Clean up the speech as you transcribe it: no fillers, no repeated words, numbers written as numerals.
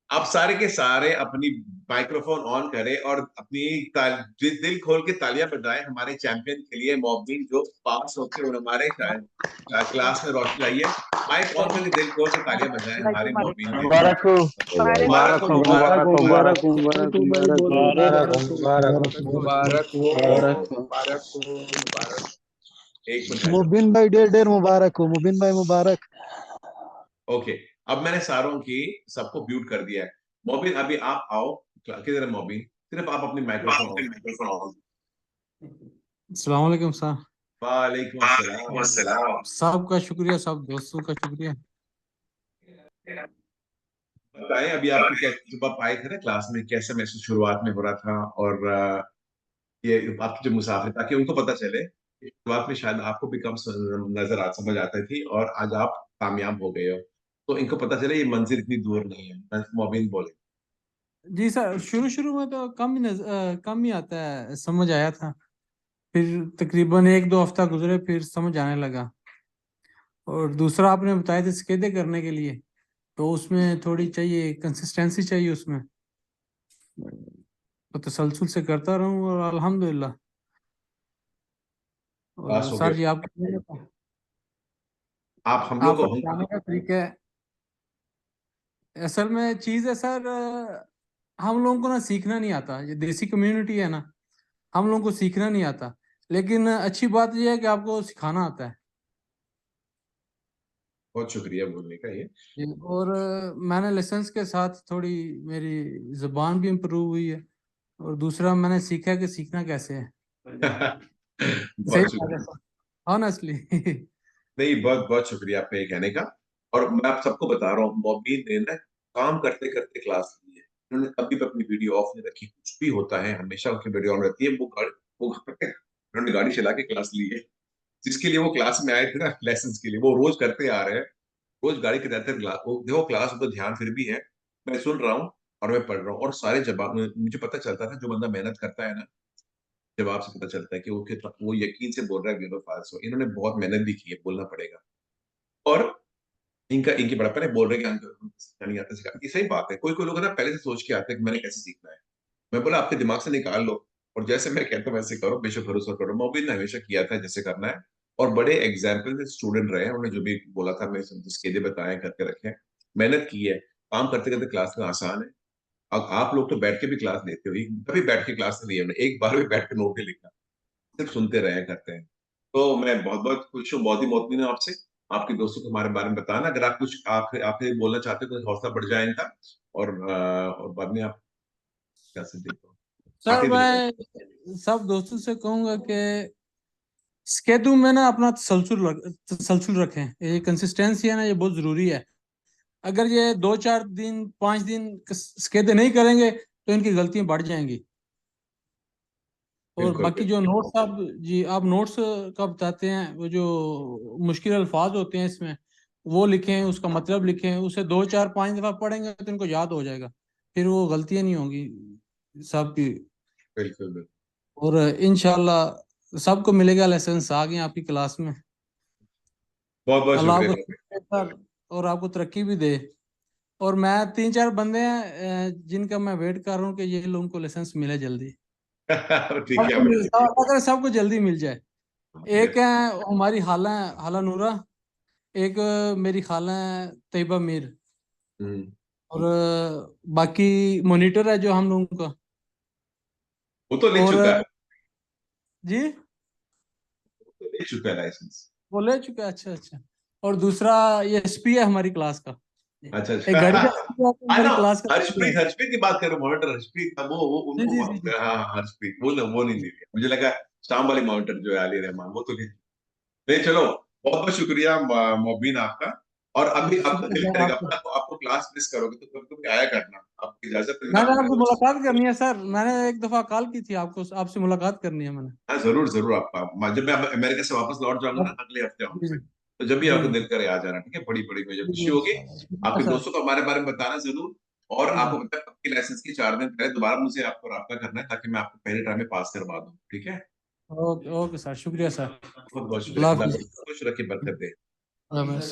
आप सारे के सारे अपनी माइक्रोफोन ऑन करें और अपनी दिल खोल के तालियां बजाएं हमारे चैंपियन के लिए, मॉबिन जो पास होकर और हमारे क्लास में रोशनी लाई है। माइक ऑन करके दिल खोल के तालियां बजाएं हमारे मॉबिन के लिए। मुबारक हो। मुबारक हो, मुबारक मुबारक हो, हो, मुबारक मुबारक हो, मुबारक हो, भाई मुबारक बोलो हो, मुबारक हो मुबारक हो, मुबारक हो मुबारक हो। मुबारक हो मुबारक हो। एक मिनट। मुबिन भाई ढेर ढेर मुबारक हो, मुबिन भाई मुबारक। ओके, अब मैंने सारों की सबको म्यूट कर दिया है। मोबिन अभी आप आओ, किधर है मोबिन? सिर्फ आप अपनी माइक्रोफोन ऑन। अस्सलाम वालेकुम सर। वालेकुम वालेकुम अस्सलाम। अस्सलाम। सबका शुक्रिया, सब दोस्तों का शुक्रिया। बताएं अभी आपको क्या, जब आप आए थे ना क्लास में, कैसे महसूस शुरुआत में हो रहा था? और ये आपकी जो मुसाफिर, ताकि उनको पता चले कि शुरुआत में शायद आपको भी कम नजर आ समझ आती थी और आज आप कामयाब हो गए हो, तो इनको पता चले ये मंजिल इतनी दूर नहीं है। मोबिन बोले। जी सर, शुरू शुरू में तो कम ही आता है, समझ आया था। फिर तकरीबन एक दो हफ्ता गुजरे, फिर समझ आने लगा। और दूसरा आपने बताया थे स्केदे करने के लिए, तो उसमें थोड़ी चाहिए, कंसिस्टेंसी चाहिए उसमें। तो तसलसल से करता रहूं और अल्हम्दुलिल्लाह। पास और हो सर गए जी, आपका आप। हम लोग आपका हम बताने का तरीका है, असल में चीज़ है सर, हम लोगों को ना सीखना नहीं आता। ये देसी कम्युनिटी है ना, हम लोगों को सीखना नहीं आता। लेकिन अच्छी बात यह है कि आपको सिखाना आता है। बहुत शुक्रिया बोलने का ये। और मैंने लेसन्स के साथ थोड़ी मेरी जुबान भी इम्प्रूव हुई है। और दूसरा मैंने सीखा कि सीखना कैसे है। सही बहुत बात है शुक्रिया। Sir, honestly. नहीं, बहुत बहुत शुक्रिया आपका ये कहने का। और मैं आप सबको बता रहा हूँ, मोबिन ने ना काम करते करते क्लास ली है। उन्होंने कभी भी अपनी वीडियो ऑफ नहीं रखी, कुछ भी होता है हमेशा उनकी वीडियो ऑन रहती है। वो उन्होंने गाड़ी चला के क्लास ली है। जिसके लिए वो क्लास में आए थे ना, लेसन के लिए, वो रोज करते आ रहे हैं। रोज गाड़ी के रहते क्लास, वो देखो क्लास में तो ध्यान फिर भी है। मैं सुन रहा हूँ और मैं पढ़ रहा हूँ, और सारे जवाब मुझे पता चलता था। जो बंदा मेहनत करता है ना, जवाब से पता चलता है कि वो यकीन से बोल रहा है गेलो फाल्सो। इन्होंने बहुत मेहनत भी की है, बोलना पड़ेगा। और इनकी बड़प्पन है, बोल रहे हैं कि हमको सीखना नहीं आता, सिखा। ये सही बात है। कोई कोई लोग ना पहले से सोच के आते हैं कि मैंने कैसे सीखना है। मैं बोला आपके दिमाग से निकाल लो, और जैसे मैं कहता हूँ वैसे करो, बेशक भरोसा करो। मोबिन ने हमेशा किया था जैसे करना है, और बड़े एग्जाम्पल स्टूडेंट रहे हैं। उन्होंने जो भी बोला था, मैं जिसके लिए बताया, करके रखे हैं। मेहनत की है। काम करते करते क्लास में आसान है। अब आप लोग तो बैठ के भी क्लास लेते हो, कभी बैठ के क्लास नहीं ली है हमने, एक बार भी बैठ के नोट नहीं लिखा, सिर्फ सुनते रहे करते हैं। तो मैं बहुत बहुत खुश हूँ, बहुत ही मोतमिन हूँ आपसे। आपके दोस्तों को हमारे बारे में बताना, अगर आप कुछ आप बोलना चाहते हो तो हौसला बढ़ जाए इनका। और बाद में आप कैसे देखो, सर आगे भी रहे। मैं सब दोस्तों से कहूंगा कि स्केदू में ना अपना तसलसल रखें। ये कंसिस्टेंसी है ना, ये बहुत जरूरी है। अगर ये 2 4 दिन 5 दिन स्केदे नहीं करेंगे तो इनकी गलतियां बढ़ जाएंगी। और बिल्कुल बाकी जो बिल्कुल। नोट्स आप जी आप नोट्स का बताते हैं, वो जो मुश्किल अल्फाज होते हैं इसमें, वो लिखें, उसका मतलब लिखें। उसे 2 4 5 दफा पढ़ेंगे तो इनको याद हो जाएगा। फिर वो गलतियां नहीं होंगी सबकी। बिल्कुल बिल्कुल। और इंशाल्लाह सबको मिलेगा लाइसेंस आ गए आपकी क्लास में। बहुत बहुत अल्लाह शुक्रिया आपको मोबिन। सर और आपको तरक्की भी दे। और मैं 3 4 बंदे हैं जिनका मैं वेट कर रहा हूँ कि ये लोगों को लाइसेंस मिले जल्दी। ठीक है, मिल जाएगी। अगर सबको जल्दी मिल जाए। Yes. एक है हमारी खाला, खाला नूरा। एक मेरी खाला है तैयबा मीर। हम्म। और बाकी मॉनिटर है जो हम लोगों का। वो तो ले और चुका है। जी, वो तो ले चुका है लाइसेंस। वो ले चुका है। अच्छा अच्छा। और दूसरा ये एसपी है हमारी क्लास का। अच्छा एक अच्छा। गाड़ी का SP है, तो हाँ ना, हमारी क्लास का SP है। हर्षप्रीत, हर्षप्रीत की बात करो, मॉनिटर हर्षप्रीत था वो जी उनको जी जी जी। हाँ हाँ, हर्षप्रीत वो नहीं ले लिया, मुझे लगा शाम वाली मॉनिटर जो है अली रहमान, वो तो ले। नहीं चलो, बहुत बहुत शुक्रिया मोबिन आपका। और अभी आपका शुक्रिया दिल सर करेगा, आपका। आपको क्लास मिस करोगे तो कभी कभी आया करना, आपकी इजाजत है ना मैंने आपको? आपसे मुलाकात करनी है सर, मैंने एक दफा कॉल की थी आपको, आपसे मुलाकात करनी है मैंने। हाँ जरूर जरूर। जब मैं अमेरिका से वापस लौट जाऊंगा ना अब- अगले हफ्ते जी आऊंगा, तो जब भी जी आपको जी दिल करे आ जाना, ठीक है? बड़ी बड़ी मुझे जी खुशी जी, होगी। शुक्रिया आपके सर। दोस्तों को हमारे बारे में बताना जरूर। और जी आपको जी। पता है, आपकी लाइसेंस की 4 दिन पहले दोबारा मुझे आपको रब्ता करना है, ताकि मैं आपको पहले टाइम में पास करवा दूं, ठीक है? ओके ओके सर, शुक्रिया सर। बहुत बहुत शुक्रिया। अल्लाह अल्लाह हाफिज़। खुश रखे, बरकत दे। अल्लाह हाफिज़।